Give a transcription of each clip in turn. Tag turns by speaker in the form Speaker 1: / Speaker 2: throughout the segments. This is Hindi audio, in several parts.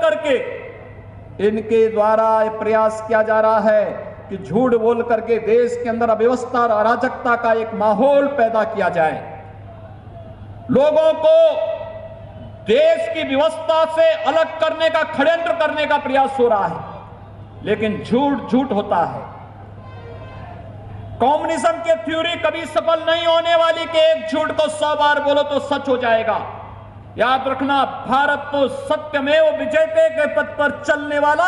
Speaker 1: करके इनके द्वारा प्रयास किया जा रहा है कि झूठ बोल करके देश के अंदर अव्यवस्था और अराजकता का एक माहौल पैदा किया जाए, लोगों को देश की व्यवस्था से अलग करने का षड्यंत्र करने का प्रयास हो रहा है, लेकिन झूठ झूठ होता है। कम्युनिज्म की थ्योरी कभी सफल नहीं होने वाली कि एक झूठ को 100 बार बोलो तो सच हो जाएगा। याद रखना, भारत तो सत्यमेव विजयते के पथ पर चलने वाला,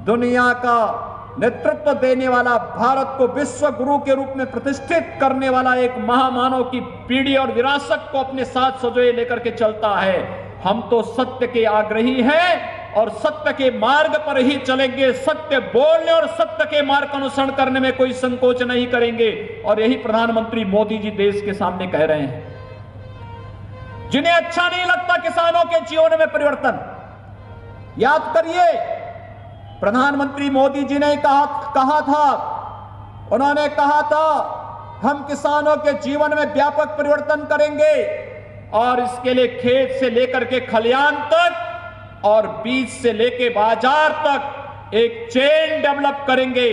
Speaker 1: दुनिया का नेतृत्व देने वाला, भारत को विश्व गुरु के रूप में प्रतिष्ठित करने वाला एक महामानव की पीढ़ी और विरासत को अपने साथ सजोए लेकर के चलता है। हम तो सत्य के आग्रही हैं और सत्य के मार्ग पर ही चलेंगे। सत्य बोलने और सत्य के मार्ग का अनुसरण करने में कोई संकोच नहीं करेंगे, और यही प्रधानमंत्री मोदी जी देश के सामने कह रहे हैं। जिन्हें अच्छा नहीं लगता किसानों के जीवन में परिवर्तन, याद करिए प्रधानमंत्री मोदी जी ने कहा था, उन्होंने कहा था हम किसानों के जीवन में व्यापक परिवर्तन करेंगे और इसके लिए खेत से लेकर के खलियान तक और बीज से लेकर बाजार तक एक चेन डेवलप करेंगे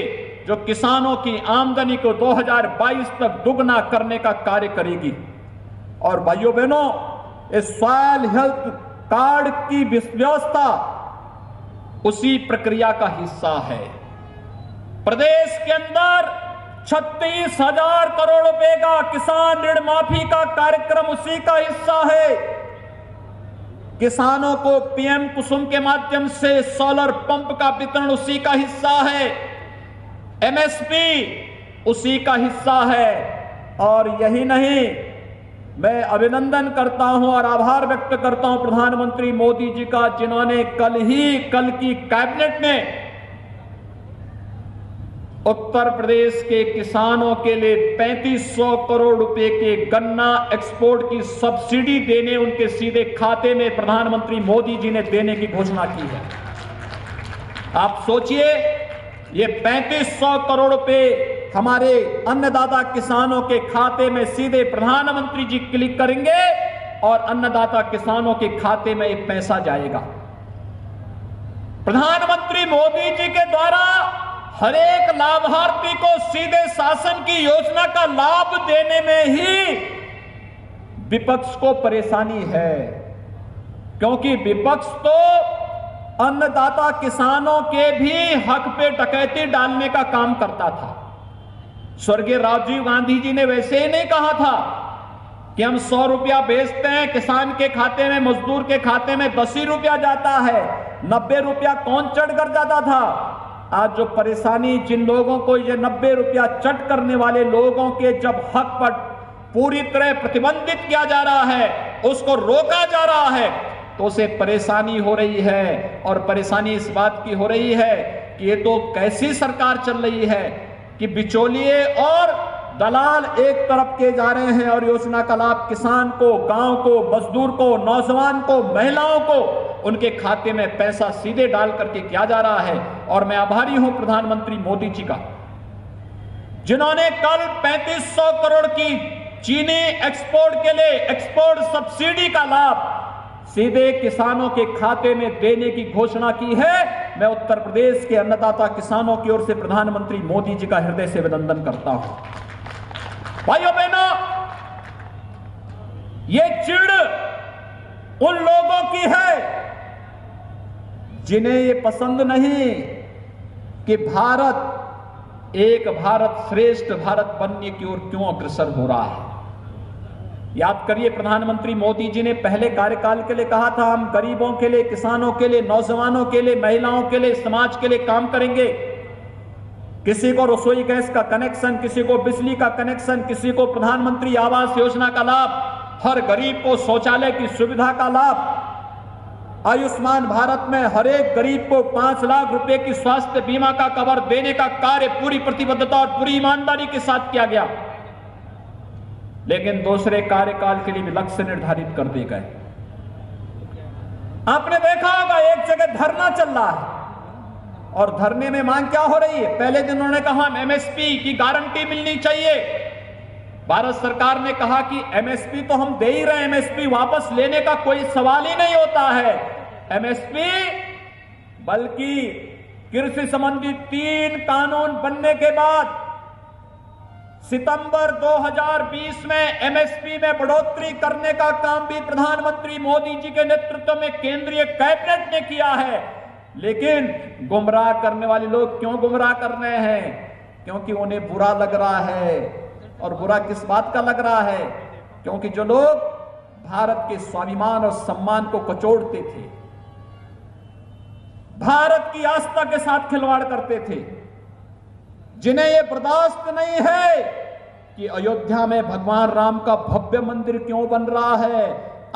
Speaker 1: जो किसानों की आमदनी को 2022 तक दुगना करने का कार्य करेगी। और भाइयों बहनों, इस सॉइल हेल्थ कार्ड की व्यवस्था उसी प्रक्रिया का हिस्सा है। प्रदेश के अंदर 36,000 करोड़ रुपए का किसान ऋण माफी का कार्यक्रम उसी का हिस्सा है। किसानों को पीएम कुसुम के माध्यम से सोलर पंप का वितरण उसी का हिस्सा है। एमएसपी उसी का हिस्सा है। और यही नहीं, मैं अभिनंदन करता हूं और आभार व्यक्त करता हूं प्रधानमंत्री मोदी जी का, जिन्होंने कल की कैबिनेट में उत्तर प्रदेश के किसानों के लिए 3500 करोड़ रुपए के गन्ना एक्सपोर्ट की सब्सिडी देने उनके सीधे खाते में प्रधानमंत्री मोदी जी ने देने की घोषणा की है। आप सोचिए, ये 3500 करोड़ रुपए हमारे अन्नदाता किसानों के खाते में सीधे प्रधानमंत्री जी क्लिक करेंगे और अन्नदाता किसानों के खाते में एक पैसा जाएगा। प्रधानमंत्री मोदी जी के द्वारा हर एक लाभार्थी को सीधे शासन की योजना का लाभ देने में ही विपक्ष को परेशानी है, क्योंकि विपक्ष तो अन्नदाता किसानों के भी हक पे डकैती डालने का काम करता था। स्वर्गीय राजीव गांधी जी ने वैसे ही नहीं कहा था कि हम 100 रुपया भेजते हैं किसान के खाते में, मजदूर के खाते में 10 ही रुपया जाता है, 90 रुपया कौन चढ़ कर जाता था। आज जो परेशानी जिन लोगों को ये 90 रुपया चट करने वाले लोगों के जब हक पर पूरी तरह प्रतिबंधित किया जा रहा है, उसको रोका जा रहा है, तो उसे परेशानी हो रही है। और परेशानी इस बात की हो रही है कि ये तो कैसी सरकार चल रही है कि बिचौलिए और दलाल एक तरफ के जा रहे हैं और योजना का लाभ किसान को, गांव को, मजदूर को, नौजवान को, महिलाओं को उनके खाते में पैसा सीधे डाल करके किया जा रहा है। और मैं आभारी हूं प्रधानमंत्री मोदी जी का, जिन्होंने कल 3500 करोड़ की चीनी एक्सपोर्ट के लिए एक्सपोर्ट सब्सिडी का लाभ सीधे किसानों के खाते में देने की घोषणा की है। मैं उत्तर प्रदेश के अन्नदाता किसानों की ओर से प्रधानमंत्री मोदी जी का हृदय से अभिनंदन करता हूं। भाइयों बहनों, ये चिढ़ उन लोगों की है जिन्हें ये पसंद नहीं कि भारत एक भारत श्रेष्ठ भारत बनने की ओर क्यों अग्रसर हो रहा है। याद करिए, प्रधानमंत्री मोदी जी ने पहले कार्यकाल के लिए कहा था हम गरीबों के लिए, किसानों के लिए, नौजवानों के लिए, महिलाओं के लिए, समाज के लिए काम करेंगे। किसी को रसोई गैस का कनेक्शन, किसी को बिजली का कनेक्शन, किसी को प्रधानमंत्री आवास योजना का लाभ, हर गरीब को शौचालय की सुविधा का लाभ, आयुष्मान भारत में हर एक गरीब को 5 लाख रुपए की स्वास्थ्य बीमा का कवर देने का कार्य पूरी प्रतिबद्धता और पूरी ईमानदारी के साथ किया गया। लेकिन दूसरे कार्यकाल के लिए भी लक्ष्य निर्धारित कर दिए गए। आपने देखा होगा एक जगह धरना चल रहा है और धरने में मांग क्या हो रही है। पहले जिन्होंने कहा एमएसपी की गारंटी मिलनी चाहिए, भारत सरकार ने कहा कि एमएसपी तो हम दे ही रहे हैं, एमएसपी वापस लेने का कोई सवाल ही नहीं होता है। एमएसपी बल्कि कृषि संबंधी 3 कानून बनने के बाद सितंबर 2020 में एमएसपी में बढ़ोतरी करने का काम भी प्रधानमंत्री मोदी जी के नेतृत्व में केंद्रीय कैबिनेट ने किया है। लेकिन गुमराह करने वाले लोग क्यों गुमराह कर रहे हैं? क्योंकि उन्हें बुरा लग रहा है। और बुरा किस बात का लग रहा है? क्योंकि जो लोग भारत के स्वाभिमान और सम्मान को कचोड़ते थे, भारत की आस्था के साथ खिलवाड़ करते थे, जिन्हें यह बर्दाश्त नहीं है कि अयोध्या में भगवान राम का भव्य मंदिर क्यों बन रहा है,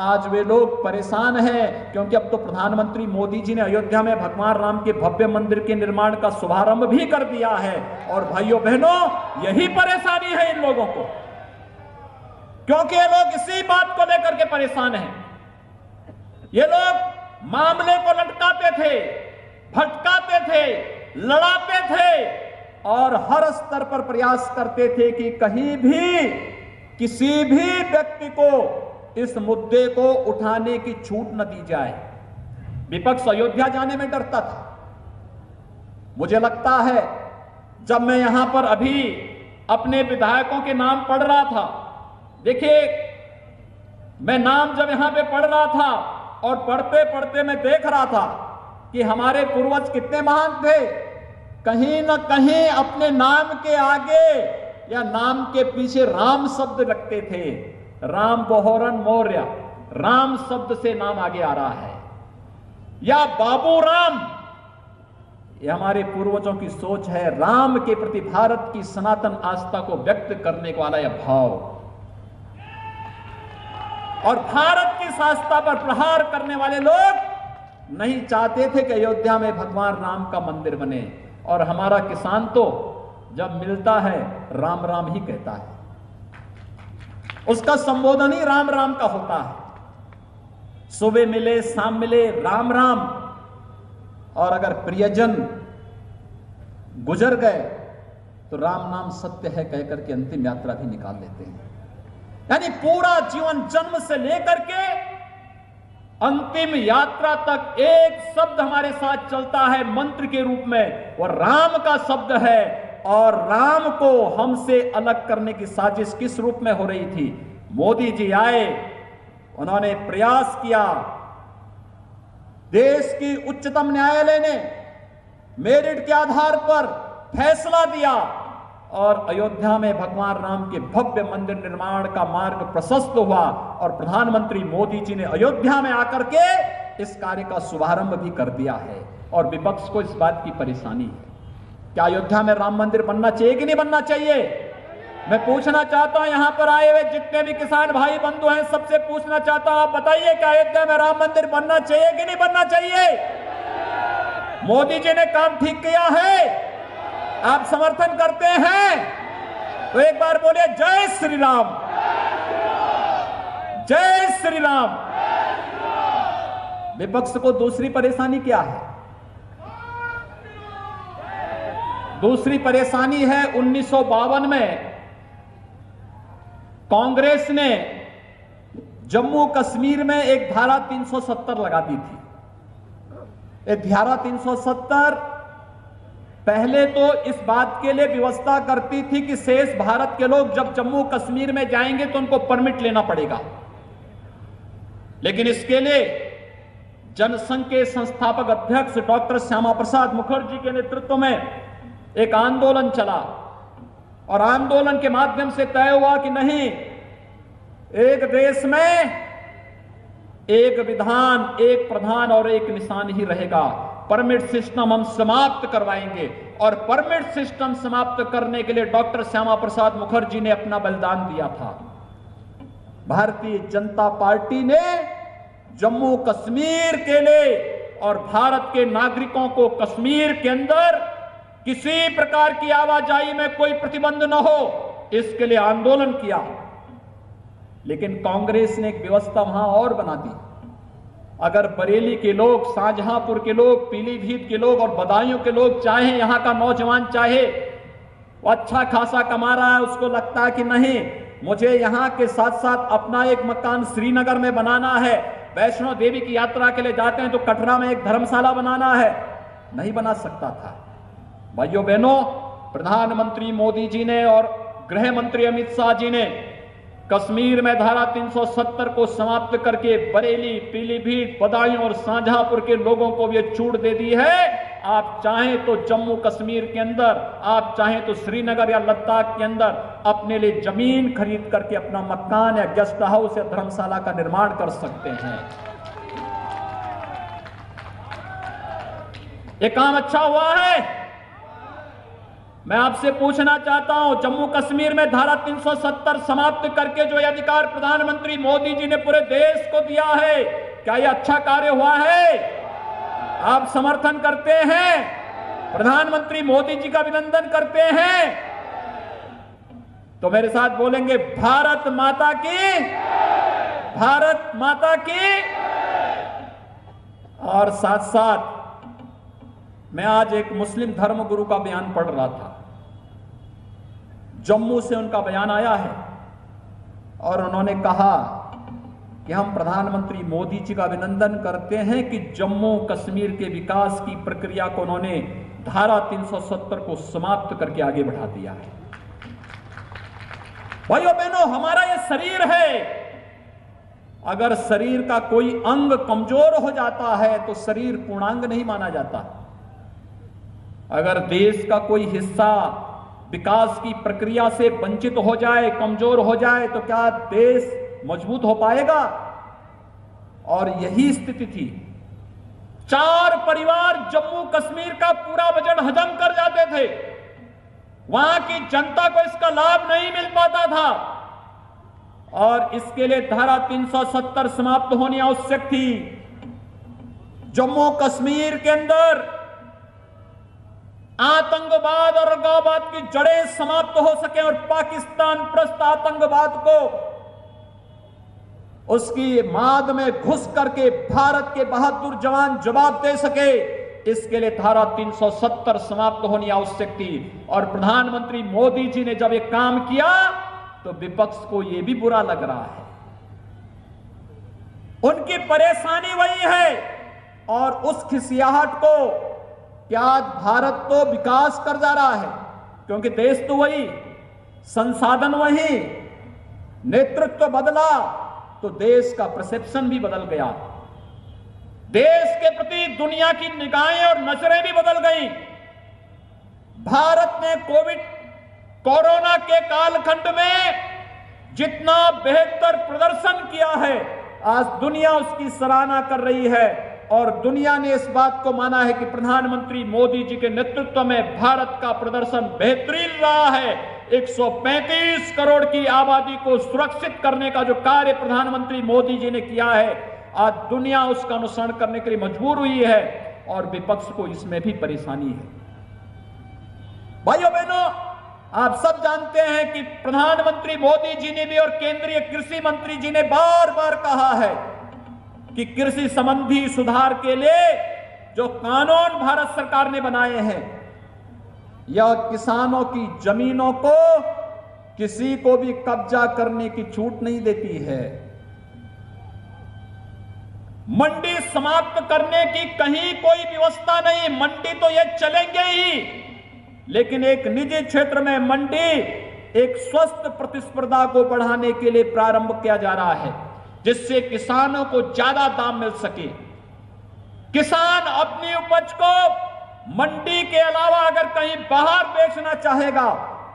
Speaker 1: आज वे लोग परेशान हैं। क्योंकि अब तो प्रधानमंत्री मोदी जी ने अयोध्या में भगवान राम के भव्य मंदिर के निर्माण का शुभारंभ भी कर दिया है। और भाइयों बहनों, यही परेशानी है इन लोगों को, क्योंकि ये लोग इसी बात को लेकर के परेशान हैं। ये लोग मामले को लटकाते थे, भटकाते थे, लड़ाते थे और हर स्तर पर प्रयास करते थे कि कहीं भी किसी भी व्यक्ति को इस मुद्दे को उठाने की छूट न दी जाए। विपक्ष अयोध्या जाने में डरता था। मुझे लगता है जब मैं यहां पर अभी अपने विधायकों के नाम पढ़ रहा था, देखिए मैं नाम जब यहां पे पढ़ रहा था और पढ़ते पढ़ते मैं देख रहा था कि हमारे पूर्वज कितने महान थे। कहीं न कहीं अपने नाम के आगे या नाम के पीछे राम शब्द लगते थे। राम बहोरन मौर्य, राम शब्द से नाम आगे आ रहा है, या बाबू राम। ये हमारे पूर्वजों की सोच है। राम के प्रति भारत की सनातन आस्था को व्यक्त करने वाला यह भाव, और भारत की आस्था पर प्रहार करने वाले लोग नहीं चाहते थे कि अयोध्या में भगवान राम का मंदिर बने। और हमारा किसान तो जब मिलता है राम राम ही कहता है, उसका संबोधन ही राम राम का होता है। सुबह मिले शाम मिले राम राम। और अगर प्रियजन गुजर गए तो राम नाम सत्य है कहकर के अंतिम यात्रा भी निकाल लेते हैं। यानी पूरा जीवन जन्म से लेकर के अंतिम यात्रा तक एक शब्द हमारे साथ चलता है मंत्र के रूप में, वो राम का शब्द है। और राम को हमसे अलग करने की साजिश किस रूप में हो रही थी? मोदी जी आए, उन्होंने प्रयास किया, देश की उच्चतम न्यायालय ने मेरिट के आधार पर फैसला दिया और अयोध्या में भगवान राम के भव्य मंदिर निर्माण का मार्ग प्रशस्त हुआ। और प्रधानमंत्री मोदी जी ने अयोध्या में आकर के इस कार्य का शुभारंभ भी कर दिया है। और विपक्ष को इस बात की परेशानी है, क्या अयोध्या में राम मंदिर बनना चाहिए कि नहीं बनना चाहिए? मैं पूछना चाहता हूं, यहां पर आए हुए जितने भी किसान भाई बंधु हैं, सबसे पूछना चाहता हूं, आप बताइए क्या अयोध्या में राम मंदिर बनना चाहिए कि नहीं बनना चाहिए? मोदी जी ने काम ठीक किया है, आप समर्थन करते हैं तो एक बार बोलिए जय श्री राम, जय श्री राम। विपक्ष को दूसरी परेशानी क्या है? दूसरी परेशानी है 1952 में कांग्रेस ने जम्मू कश्मीर में एक धारा 370 लगा दी थी। ये धारा 370 पहले तो इस बात के लिए व्यवस्था करती थी कि शेष भारत के लोग जब जम्मू कश्मीर में जाएंगे तो उनको परमिट लेना पड़ेगा। लेकिन इसके लिए जनसंघ के संस्थापक अध्यक्ष डॉक्टर श्यामा प्रसाद मुखर्जी के नेतृत्व में एक आंदोलन चला और आंदोलन के माध्यम से तय हुआ कि नहीं, एक देश में एक विधान, एक प्रधान और एक निशान ही रहेगा। परमिट सिस्टम हम समाप्त करवाएंगे। और परमिट सिस्टम समाप्त करने के लिए डॉक्टर श्यामा प्रसाद मुखर्जी ने अपना बलिदान दिया था। भारतीय जनता पार्टी ने जम्मू कश्मीर के लिए और भारत के नागरिकों को कश्मीर के अंदर किसी प्रकार की आवाजाही में कोई प्रतिबंध न हो, इसके लिए आंदोलन किया। लेकिन कांग्रेस ने एक व्यवस्था वहां और बना दी। अगर बरेली के लोग, शाहजहांपुर के लोग, पीलीभीत के लोग और बदायूं के लोग चाहे, यहां का नौजवान चाहे, वो अच्छा खासा कमा रहा है, उसको लगता है कि नहीं मुझे यहां के साथ साथ अपना एक मकान श्रीनगर में बनाना है, वैष्णो देवी की यात्रा के लिए जाते हैं तो कटरा में एक धर्मशाला बनाना है, नहीं बना सकता था। भाइयों बहनों, प्रधानमंत्री मोदी जी ने और गृह मंत्री अमित शाह जी ने कश्मीर में धारा 370 को समाप्त करके बरेली, पीलीभीत, बदायूं और शाहजहांपुर के लोगों को भी छूट दे दी है। आप चाहें तो जम्मू कश्मीर के अंदर, आप चाहें तो श्रीनगर या लद्दाख के अंदर अपने लिए जमीन खरीद करके अपना मकान या गेस्ट हाउस या धर्मशाला का निर्माण कर सकते हैं। ये काम अच्छा हुआ है। मैं आपसे पूछना चाहता हूं, जम्मू कश्मीर में धारा 370 समाप्त करके जो अधिकार प्रधानमंत्री मोदी जी ने पूरे देश को दिया है, क्या यह अच्छा कार्य हुआ है? आप समर्थन करते हैं? प्रधानमंत्री मोदी जी का अभिनंदन करते हैं? तो मेरे साथ बोलेंगे, भारत माता की, भारत माता की। और साथ साथ मैं आज एक मुस्लिम धर्मगुरु का बयान पढ़ रहा था। जम्मू से उनका बयान आया है और उन्होंने कहा कि हम प्रधानमंत्री मोदी जी का अभिनंदन करते हैं कि जम्मू कश्मीर के विकास की प्रक्रिया को उन्होंने धारा 370 को समाप्त करके आगे बढ़ा दिया है। भाइयों बहनों, हमारा यह शरीर है, अगर शरीर का कोई अंग कमजोर हो जाता है तो शरीर पूर्णांग नहीं माना जाता। अगर देश का कोई हिस्सा विकास की प्रक्रिया से वंचित हो जाए, कमजोर हो जाए, तो क्या देश मजबूत हो पाएगा? और यही स्थिति थी। 4 परिवार जम्मू कश्मीर का पूरा बजट हजम कर जाते थे। वहां की जनता को इसका लाभ नहीं मिल पाता था और इसके लिए धारा 370 समाप्त होनी आवश्यक थी। जम्मू कश्मीर के अंदर आतंकवाद और अलगाववाद की जड़ें समाप्त हो सके और पाकिस्तान प्रस्त आतंकवाद को उसकी माद में घुस करके भारत के बहादुर जवान जवाब दे सके, इसके लिए धारा 370 समाप्त होनी आवश्यक थी। और प्रधानमंत्री मोदी जी ने जब ये काम किया तो विपक्ष को यह भी बुरा लग रहा है। उनकी परेशानी वही है और उस खिसियाहट को कि आज भारत तो विकास कर जा रहा है, क्योंकि देश तो वही, संसाधन वही, नेतृत्व बदला तो देश का परसेप्शन भी बदल गया। देश के प्रति दुनिया की निगाहें और नजरें भी बदल गई। भारत ने कोरोना के कालखंड में जितना बेहतर प्रदर्शन किया है, आज दुनिया उसकी सराहना कर रही है और दुनिया ने इस बात को माना है कि प्रधानमंत्री मोदी जी के नेतृत्व में भारत का प्रदर्शन बेहतरीन रहा है। 135 करोड़ की आबादी को सुरक्षित करने का जो कार्य प्रधानमंत्री मोदी जी ने किया है, आज दुनिया उसका अनुसरण करने के लिए मजबूर हुई है और विपक्ष को इसमें भी परेशानी है। भाइयों बहनों, आप सब जानते हैं कि प्रधानमंत्री मोदी जी ने भी और केंद्रीय कृषि मंत्री जी ने बार बार कहा है कि कृषि संबंधी सुधार के लिए जो कानून भारत सरकार ने बनाए हैं, यह किसानों की जमीनों को किसी को भी कब्जा करने की छूट नहीं देती है। मंडी समाप्त करने की कहीं कोई व्यवस्था नहीं। मंडी तो ये चलेंगे ही, लेकिन एक निजी क्षेत्र में मंडी एक स्वस्थ प्रतिस्पर्धा को बढ़ाने के लिए प्रारंभ किया जा रहा है, जिससे किसानों को ज्यादा दाम मिल सके। किसान अपनी उपज को मंडी के अलावा अगर कहीं बाहर बेचना चाहेगा,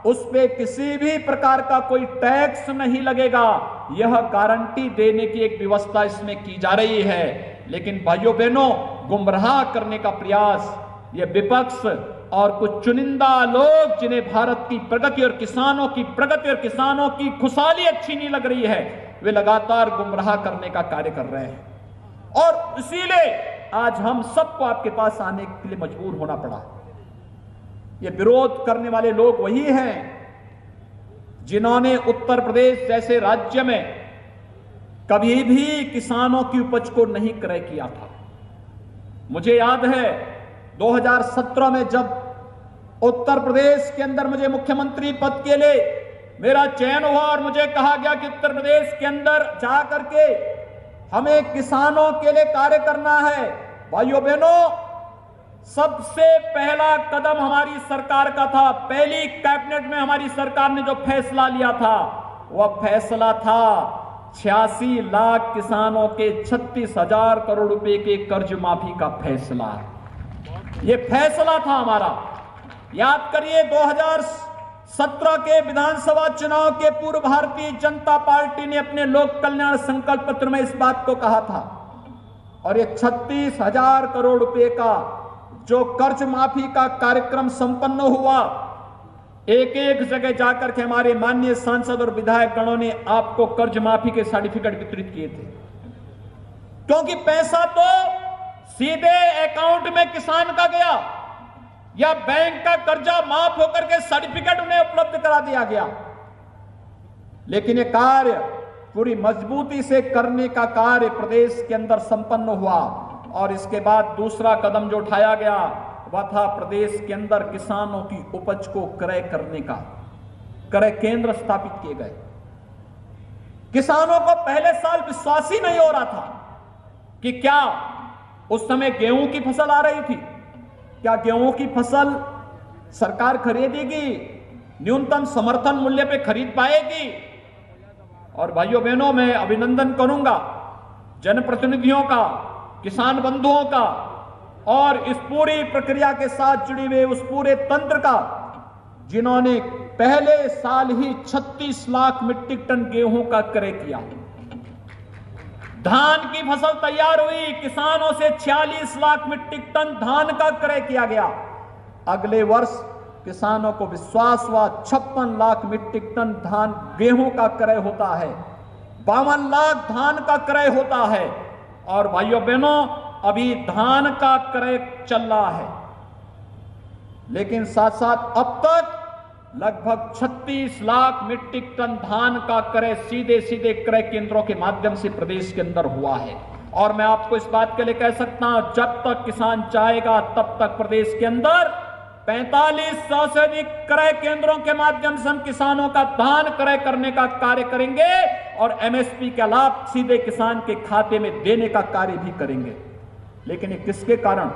Speaker 1: उस पे किसी भी प्रकार का कोई टैक्स नहीं लगेगा। यह गारंटी देने की एक व्यवस्था इसमें की जा रही है। लेकिन भाइयों बहनों, गुमराह करने का प्रयास ये विपक्ष और कुछ चुनिंदा लोग, जिन्हें भारत की प्रगति और किसानों की प्रगति और किसानों की खुशहाली अच्छी नहीं लग रही है, वे लगातार गुमराह करने का कार्य कर रहे हैं। और इसीलिए आज हम सबको आपके पास आने के लिए मजबूर होना पड़ा। ये विरोध करने वाले लोग वही हैं जिन्होंने उत्तर प्रदेश जैसे राज्य में कभी भी किसानों की उपज को नहीं क्रय किया था। मुझे याद है 2017 में जब उत्तर प्रदेश के अंदर मुझे मुख्यमंत्री पद के लिए मेरा चयन हुआ और मुझे कहा गया कि उत्तर प्रदेश के अंदर जा करके हमें किसानों के लिए कार्य करना है। भाइयों बहनों, सबसे पहला कदम हमारी सरकार का था, पहली कैबिनेट में हमारी सरकार ने जो फैसला लिया था वह फैसला था 86 लाख किसानों के 36,000 करोड़ रुपए के कर्ज माफी का फैसला। यह फैसला था हमारा। याद करिए 2017 के विधानसभा चुनाव के पूर्व भारतीय जनता पार्टी ने अपने लोक कल्याण संकल्प पत्र में इस बात को कहा था, और ये 36,000 करोड़ रुपए का जो कर्ज माफी का कार्यक्रम संपन्न हुआ, एक एक जगह जाकर के हमारे माननीय सांसद और विधायक गणों ने आपको कर्ज माफी के सर्टिफिकेट वितरित किए थे, क्योंकि पैसा तो सीधे अकाउंट में किसान का गया या बैंक का कर्जा माफ होकर के सर्टिफिकेट उन्हें उपलब्ध करा दिया गया। लेकिन यह कार्य पूरी मजबूती से करने का कार्य प्रदेश के अंदर संपन्न हुआ, और इसके बाद दूसरा कदम जो उठाया गया वह था प्रदेश के अंदर किसानों की उपज को क्रय करने का। क्रय केंद्र स्थापित किए गए। किसानों को पहले साल विश्वास ही नहीं हो रहा था कि क्या उस समय गेहूं की फसल आ रही थी, क्या गेहूं की फसल सरकार खरीदेगी, न्यूनतम समर्थन मूल्य पे खरीद पाएगी। और भाइयों बहनों, मैं अभिनंदन करूंगा जनप्रतिनिधियों का, किसान बंधुओं का, और इस पूरी प्रक्रिया के साथ जुड़े हुए उस पूरे तंत्र का जिन्होंने पहले साल ही 36 लाख मीट्रिक टन गेहूं का क्रय किया। धान की फसल तैयार हुई, किसानों से 46 लाख मीट्रिक टन धान का क्रय किया गया। अगले वर्ष किसानों को विश्वास हुआ 56 लाख मीट्रिक टन धान गेहूं का क्रय होता है, 52 लाख धान का क्रय होता है। और भाइयों बहनों, अभी धान का क्रय चल रहा है, लेकिन साथ साथ अब तक लगभग 36 लाख मीट्रिक टन धान का क्रय सीधे सीधे क्रय केंद्रों के माध्यम से प्रदेश के अंदर हुआ है। और मैं आपको इस बात के लिए कह सकता हूं, जब तक किसान चाहेगा तब तक प्रदेश के अंदर 4500 से अधिक क्रय केंद्रों के माध्यम से हम किसानों का धान क्रय करने का कार्य करेंगे, और एमएसपी का लाभ सीधे किसान के खाते में देने का कार्य भी करेंगे। लेकिन ये किसके कारण?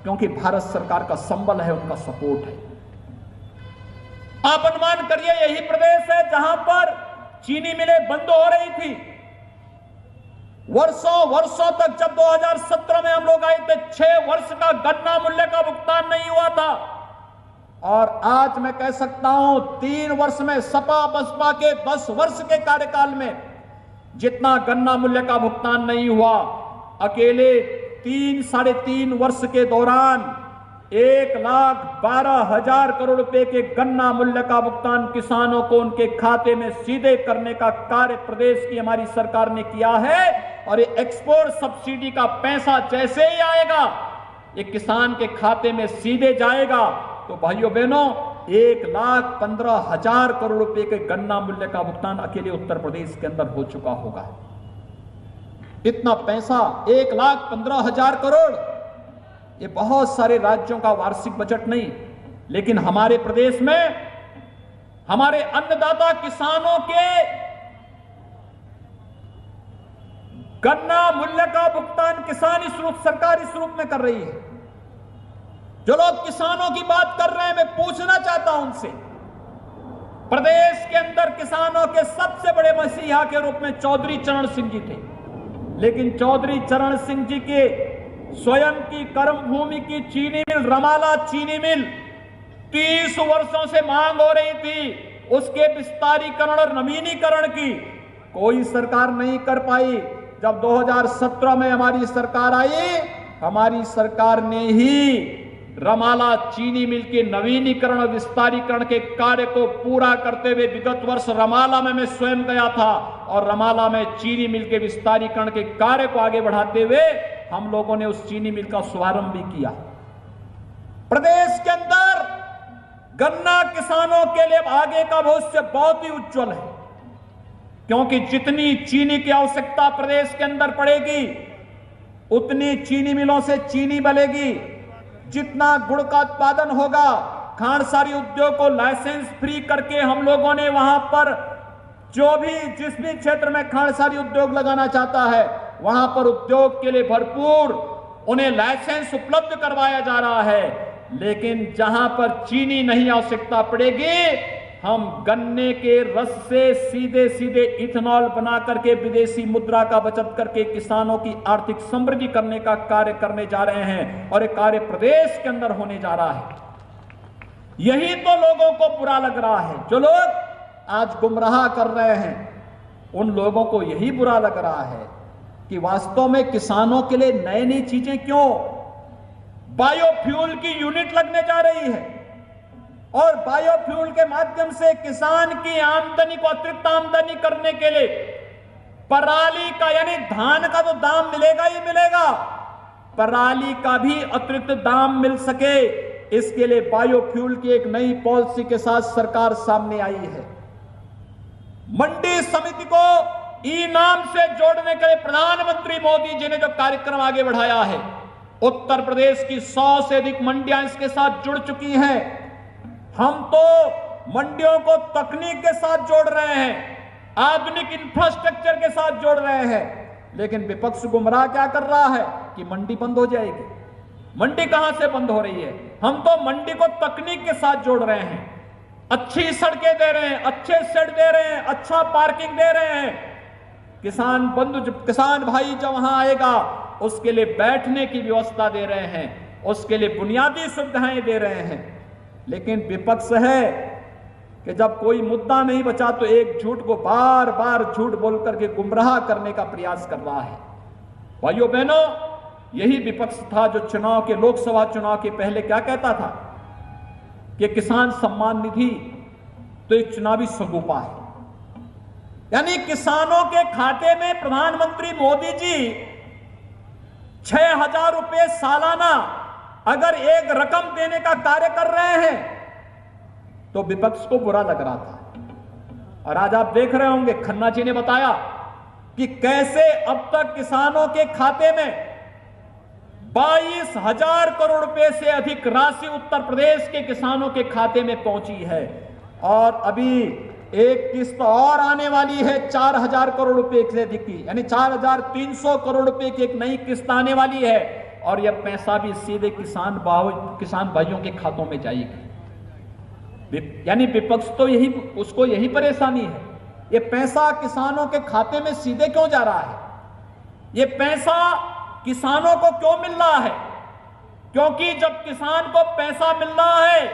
Speaker 1: क्योंकि भारत सरकार का संबल है, उनका सपोर्ट है। आप अनुमान करिए, यही प्रदेश है जहां पर चीनी मिलें बंद हो रही थी। वर्षों तक, जब 2017 में हम लोग आए थे, 6 वर्ष का गन्ना मूल्य का भुगतान नहीं हुआ था। और आज मैं कह सकता हूं 3 वर्ष में, सपा बसपा के 10 वर्ष के कार्यकाल में जितना गन्ना मूल्य का भुगतान नहीं हुआ, अकेले 3-3.5 वर्ष के दौरान 1,12,000 करोड़ रुपए के गन्ना मूल्य का भुगतान किसानों को उनके खाते में सीधे करने का कार्य प्रदेश की हमारी सरकार ने किया है। और ये एक्सपोर्ट सब्सिडी का पैसा जैसे ही आएगा, ये किसान के खाते में सीधे जाएगा। तो भाइयों बहनों, 1,15,000 करोड़ रुपए के गन्ना मूल्य का भुगतान अकेले उत्तर प्रदेश के अंदर हो चुका होगा। इतना पैसा, 1,15,000 करोड़, ये बहुत सारे राज्यों का वार्षिक बजट नहीं, लेकिन हमारे प्रदेश में हमारे अन्नदाता किसानों के गन्ना मूल्य का भुगतान किसान इस रूप, सरकार इस रूप में कर रही है। जो लोग किसानों की बात कर रहे हैं, मैं पूछना चाहता हूं उनसे, प्रदेश के अंदर किसानों के सबसे बड़े मसीहा के रूप में चौधरी चरण सिंह जी थे, लेकिन चौधरी चरण सिंह जी के स्वयं की कर्मभूमि की चीनी मिल, रमाला चीनी मिल, 30 वर्षों से मांग हो रही थी उसके विस्तारीकरण और नवीनीकरण की, कोई सरकार नहीं कर पाई। जब 2017 में हमारी सरकार आई, हमारी सरकार ने ही रमाला चीनी मिल के नवीनीकरण और विस्तारीकरण के कार्य को पूरा करते हुए, विगत वर्ष रमाला में मैं स्वयं गया था, और रमाला में चीनी मिल के विस्तारीकरण के कार्य को आगे बढ़ाते हुए हम लोगों ने उस चीनी मिल का शुभारंभ भी किया। प्रदेश के अंदर गन्ना किसानों के लिए आगे का भविष्य बहुत ही उज्जवल है, क्योंकि जितनी चीनी की आवश्यकता प्रदेश के अंदर पड़ेगी, उतनी चीनी मिलों से चीनी बनेगी। जितना गुड़ का उत्पादन होगा, खांडसारी उद्योग को लाइसेंस फ्री करके हम लोगों ने वहां पर जो भी जिस भी क्षेत्र में खांडसारी उद्योग लगाना चाहता है, वहां पर उद्योग के लिए भरपूर उन्हें लाइसेंस उपलब्ध करवाया जा रहा है, लेकिन जहां पर चीनी नहीं आवश्यकता पड़ेगी, हम गन्ने के रस से सीधे सीधे इथेनॉल बना करके विदेशी मुद्रा का बचत करके किसानों की आर्थिक समृद्धि करने का कार्य करने जा रहे हैं और एक कार्य प्रदेश के अंदर होने जा रहा है। यही तो लोगों को बुरा लग रहा है। जो लोग आज गुमराह कर रहे हैं, उन लोगों को यही बुरा लग रहा है कि वास्तव में किसानों के लिए नई नई चीजें क्यों, बायोफ्यूल की यूनिट लगने जा रही है और बायोफ्यूल के माध्यम से किसान की आमदनी को अतिरिक्त आमदनी करने के लिए पराली का यानी धान का तो दाम मिलेगा ही मिलेगा, पराली का भी अतिरिक्त दाम मिल सके, इसके लिए बायोफ्यूल की एक नई पॉलिसी के साथ सरकार सामने आई है। मंडी समिति को ई नाम से जोड़ने के लिए प्रधानमंत्री मोदी जी ने जो कार्यक्रम आगे बढ़ाया है, उत्तर प्रदेश की 100 से अधिक मंडियां इसके साथ जुड़ चुकी हैं। हम तो मंडियों को तकनीक के साथ जोड़ रहे हैं, आधुनिक इंफ्रास्ट्रक्चर के साथ जोड़ रहे हैं, लेकिन विपक्ष गुमराह क्या कर रहा है कि मंडी बंद हो जाएगी। मंडी कहां से बंद हो रही है? हम तो मंडी को तकनीक के साथ जोड़ रहे हैं, अच्छी सड़कें दे रहे हैं, अच्छे शेड दे रहे हैं, अच्छा पार्किंग दे रहे हैं। किसान बंधु, किसान भाई जब वहां आएगा उसके लिए बैठने की व्यवस्था दे रहे हैं, उसके लिए बुनियादी सुविधाएं दे रहे हैं। लेकिन विपक्ष है कि जब कोई मुद्दा नहीं बचा तो एक झूठ को बार बार झूठ बोल करके गुमराह करने का प्रयास कर रहा है। भाइयों बहनों, यही विपक्ष था जो चुनाव के, लोकसभा चुनाव के पहले क्या कहता था कि किसान सम्मान निधि तो एक चुनावी सगुफा है, यानी किसानों के खाते में प्रधानमंत्री मोदी जी 6,000 रुपए सालाना अगर एक रकम देने का कार्य कर रहे हैं तो विपक्ष को बुरा लग रहा था। और आज आप देख रहे होंगे, खन्ना जी ने बताया कि कैसे अब तक किसानों के खाते में 22,000 करोड़ रुपए से अधिक राशि उत्तर प्रदेश के किसानों के खाते में पहुंची है और अभी एक किस्त और आने वाली है 4,000 करोड़ रुपए से अधिक की, यानी 4,300 करोड़ रुपए की एक नई किस्त आने वाली है और यह पैसा भी सीधे किसान भाइयों के खातों में जाएगी। यानी विपक्ष तो यही परेशानी है, ये पैसा किसानों के खाते में सीधे क्यों जा रहा है, ये पैसा किसानों को क्यों मिल रहा है? क्योंकि जब किसान को पैसा मिल रहा है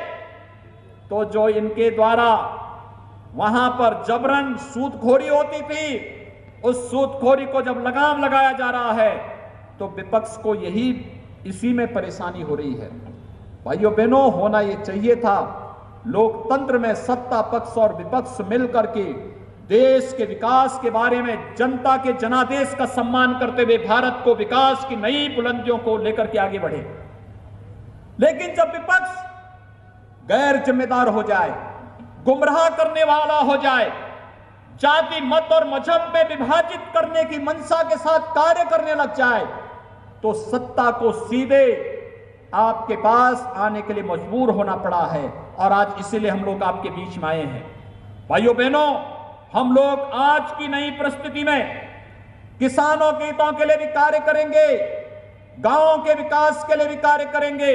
Speaker 1: तो जो इनके द्वारा वहां पर जबरन सूदखोरी होती थी, उस सूदखोरी को जब लगाम लगाया जा रहा है तो विपक्ष को इसी में परेशानी हो रही है। भाइयों बहनों, होना यह चाहिए था लोकतंत्र में सत्ता पक्ष और विपक्ष मिलकर के देश के विकास के बारे में, जनता के जनादेश का सम्मान करते हुए भारत को विकास की नई बुलंदियों को लेकर के आगे बढ़े। लेकिन जब विपक्ष गैर जिम्मेदार हो जाए, गुमराह करने वाला हो जाए, जाति मत और मजहब में विभाजित करने की मंशा के साथ कार्य करने लग जाए, तो सत्ता को सीधे आपके पास आने के लिए मजबूर होना पड़ा है और आज इसीलिए हम लोग आपके बीच में आए हैं। भाइयों बहनों, हम लोग आज की नई परिस्थिति में किसानों के हितों के लिए भी कार्य करेंगे, गांवों के विकास के लिए भी कार्य करेंगे,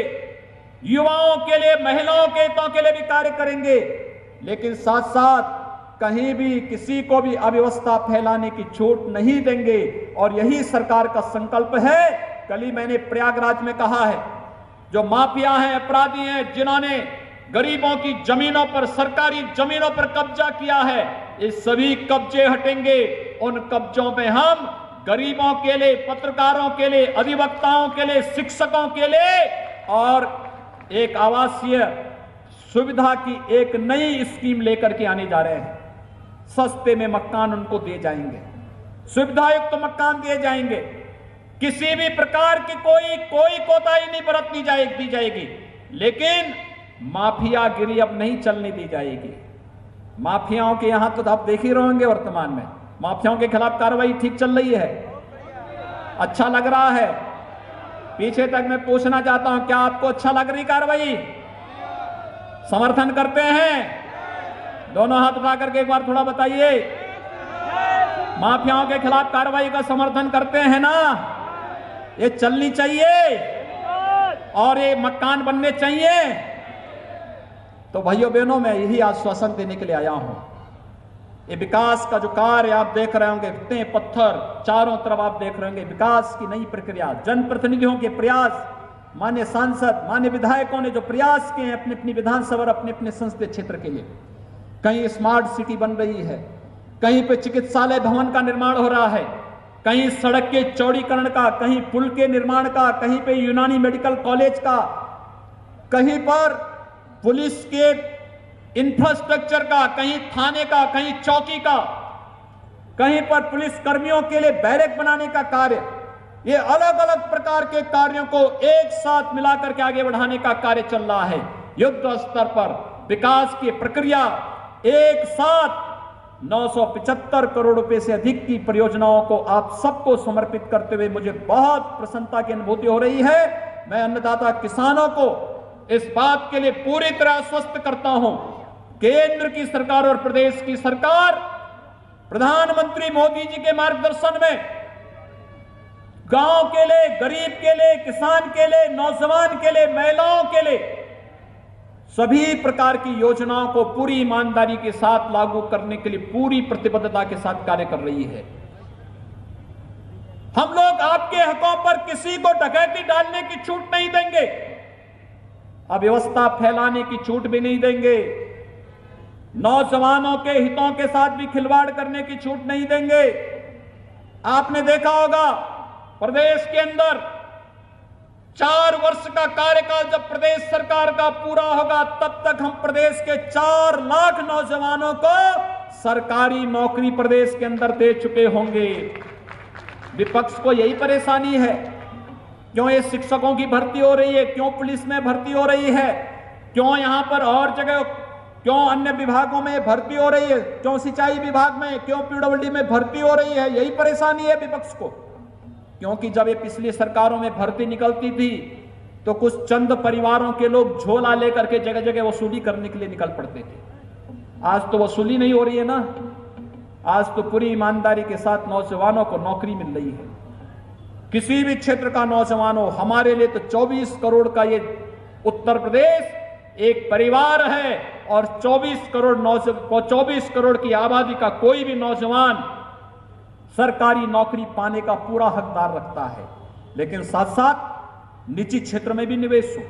Speaker 1: युवाओं के लिए, महिलाओं के हितों के लिए भी कार्य करेंगे, लेकिन साथ साथ कहीं भी किसी को भी अव्यवस्था फैलाने की छूट नहीं देंगे। और यही सरकार का संकल्प है। कल ही मैंने प्रयागराज में कहा है, जो माफिया हैं, अपराधी हैं, जिन्होंने गरीबों की जमीनों पर, सरकारी जमीनों पर कब्जा किया है, ये सभी कब्जे हटेंगे। उन कब्जों में हम गरीबों के लिए, पत्रकारों के लिए, अधिवक्ताओं के लिए, शिक्षकों के लिए और एक आवासीय सुविधा की एक नई स्कीम लेकर के आने जा रहे हैं। सस्ते में मकान उनको दिए जाएंगे, सुविधायुक्त मकान दिए जाएंगे, किसी भी प्रकार की कोई कोताही नहीं बरतनी दी जाएगी। लेकिन माफियागिरी अब नहीं चलने दी जाएगी। माफियाओं के यहां तो आप देख ही रहेंगे, वर्तमान में माफियाओं के खिलाफ कार्रवाई ठीक चल रही है, अच्छा लग रहा है। पीछे तक मैं पूछना चाहता हूं, क्या आपको अच्छा लग रही कार्रवाई? समर्थन करते हैं? दोनों हाथ उठा करके एक बार थोड़ा बताइए। माफियाओं के खिलाफ कार्रवाई का समर्थन करते हैं ना, ये चलनी चाहिए और ये मकान बनने चाहिए। तो भाइयों बहनों, मैं यही आश्वासन देने के लिए आया हूं। ये विकास का जो कार्य आप देख रहे होंगे, इतने पत्थर चारों तरफ आप देख रहे होंगे, विकास की नई प्रक्रिया, जनप्रतिनिधियों के प्रयास, मान्य सांसद, मान्य विधायकों ने जो प्रयास किए हैं अपनी अपनी विधानसभा और अपने अपने संसदीय क्षेत्र के लिए। कहीं स्मार्ट सिटी बन रही है, कहीं पे चिकित्सालय भवन का निर्माण हो रहा है, कहीं सड़क के चौड़ीकरण का, कहीं पुल के निर्माण का, कहीं पे यूनानी मेडिकल कॉलेज का, कहीं पर पुलिस के इंफ्रास्ट्रक्चर का, कहीं थाने का, कहीं चौकी का, कहीं पर पुलिस कर्मियों के लिए बैरक बनाने का कार्य। ये अलग अलग प्रकार के कार्यों को एक साथ मिलाकर के आगे बढ़ाने का कार्य चल रहा है। युद्ध स्तर पर विकास की प्रक्रिया एक साथ 975 करोड़ रुपए से अधिक की परियोजनाओं को आप सबको समर्पित करते हुए मुझे बहुत प्रसन्नता की अनुभूति हो रही है। मैं अन्नदाता किसानों को इस बात के लिए पूरी तरह आश्वस्त करता हूं, केंद्र की सरकार और प्रदेश की सरकार प्रधानमंत्री मोदी जी के मार्गदर्शन में गांव के लिए, गरीब के लिए, किसान के लिए, नौजवान के लिए, महिलाओं के लिए सभी प्रकार की योजनाओं को पूरी ईमानदारी के साथ लागू करने के लिए पूरी प्रतिबद्धता के साथ कार्य कर रही है। हम लोग आपके हकों पर किसी को डकैती डालने की छूट नहीं देंगे, अव्यवस्था फैलाने की छूट भी नहीं देंगे, नौजवानों के हितों के साथ भी खिलवाड़ करने की छूट नहीं देंगे। आपने देखा होगा प्रदेश के अंदर 4 वर्ष का कार्यकाल जब प्रदेश सरकार का पूरा होगा, तब तक हम प्रदेश के 4 लाख नौजवानों को सरकारी नौकरी प्रदेश के अंदर दे चुके होंगे। विपक्ष को यही परेशानी है, क्यों ये शिक्षकों की भर्ती हो रही है, क्यों पुलिस में भर्ती हो रही है, क्यों यहां पर और जगह, क्यों अन्य विभागों में भर्ती हो रही है, क्यों सिंचाई विभाग में, क्यों पीडब्ल्यूडी में भर्ती हो रही है। यही परेशानी है विपक्ष को, क्योंकि जब ये पिछली सरकारों में भर्ती निकलती थी तो कुछ चंद परिवारों के लोग झोला लेकर के जगह जगह वसूली करने के लिए निकल पड़ते थे। आज तो वसूली नहीं हो रही है ना, आज तो पूरी ईमानदारी के साथ नौजवानों को नौकरी मिल रही है। किसी भी क्षेत्र का नौजवान हो, हमारे लिए तो 24 करोड़ का ये उत्तर प्रदेश एक परिवार है और 24 करोड़ की आबादी का कोई भी नौजवान सरकारी नौकरी पाने का पूरा हकदार रखता है। लेकिन साथ साथ निजी क्षेत्र में भी निवेश हो,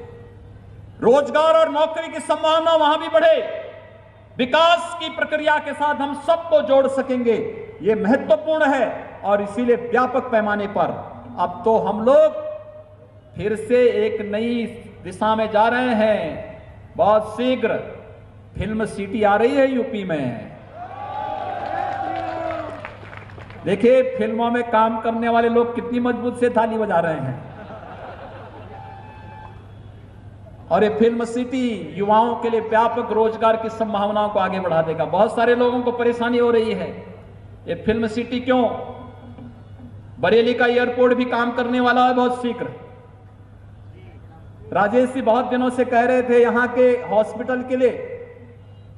Speaker 1: रोजगार और नौकरी की संभावना वहां भी बढ़े, विकास की प्रक्रिया के साथ हम सबको जोड़ सकेंगे, ये महत्वपूर्ण है। और इसीलिए व्यापक पैमाने पर अब तो हम लोग फिर से एक नई दिशा में जा रहे हैं। बहुत शीघ्र फिल्म सिटी आ रही है यूपी में। देखिए फिल्मों में काम करने वाले लोग कितनी मजबूत से ताली बजा रहे हैं। और ये फिल्म सिटी युवाओं के लिए व्यापक रोजगार की संभावनाओं को आगे बढ़ा देगा। बहुत सारे लोगों को परेशानी हो रही है, ये फिल्म सिटी क्यों, बरेली का एयरपोर्ट भी काम करने वाला है बहुत शीघ्र। राजेश जी बहुत दिनों से कह रहे थे यहां के हॉस्पिटल के लिए,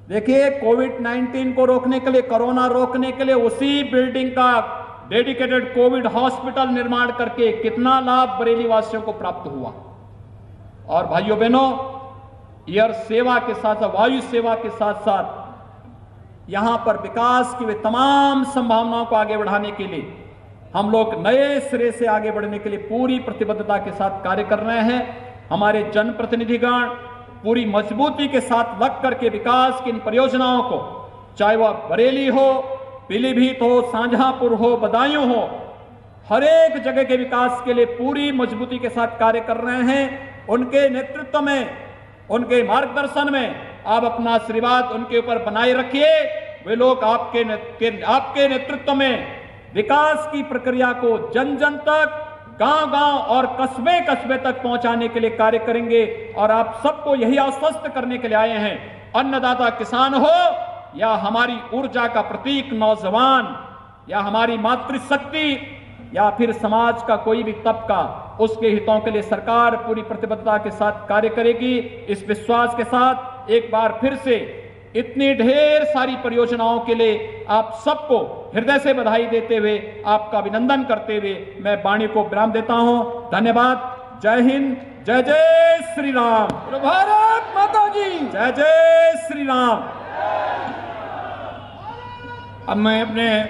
Speaker 1: देखिए कोविड-19 को रोकने के लिए, कोरोना रोकने के लिए उसी बिल्डिंग का डेडिकेटेड कोविड हॉस्पिटल निर्माण करके कितना लाभ बरेली वासियों को प्राप्त हुआ। और भाइयों बहनों, एयर सेवा के साथ साथ, वायु सेवा के साथ साथ यहां पर विकास की वे तमाम संभावनाओं को आगे बढ़ाने के लिए हम लोग नए सिरे से आगे बढ़ने के लिए पूरी प्रतिबद्धता के साथ कार्य कर रहे हैं। हमारे जनप्रतिनिधिगण पूरी मजबूती के साथ लग करके विकास की इन परियोजनाओं को, चाहे वह बरेली हो, पीलीभीत हो, शाहजहांपुर हो, बदायूं हो, हर एक जगह के विकास के लिए पूरी मजबूती के साथ कार्य कर रहे हैं। उनके नेतृत्व में, उनके मार्गदर्शन में आप अपना आशीर्वाद उनके ऊपर बनाए रखिए। वे लोग आपके नेतृत्व में विकास की प्रक्रिया को जन जन तक, गांव-गांव और कस्बे-कस्बे तक पहुंचाने के लिए कार्य करेंगे। और आप सबको यही आश्वस्त करने के लिए आए हैं, अन्नदाता किसान हो या हमारी ऊर्जा का प्रतीक नौजवान, या हमारी मातृशक्ति, या फिर समाज का कोई भी तबका, उसके हितों के लिए सरकार पूरी प्रतिबद्धता के साथ कार्य करेगी। इस विश्वास के साथ एक बार फिर से इतनी ढेर सारी परियोजनाओं के लिए आप सबको हृदय से बधाई देते हुए, आपका अभिनंदन करते हुए मैं वाणी को विराम देता हूं। धन्यवाद। जय हिंद, जय जय श्री राम।
Speaker 2: भारत माता की
Speaker 1: जय जय श्री राम। अब मैं अपने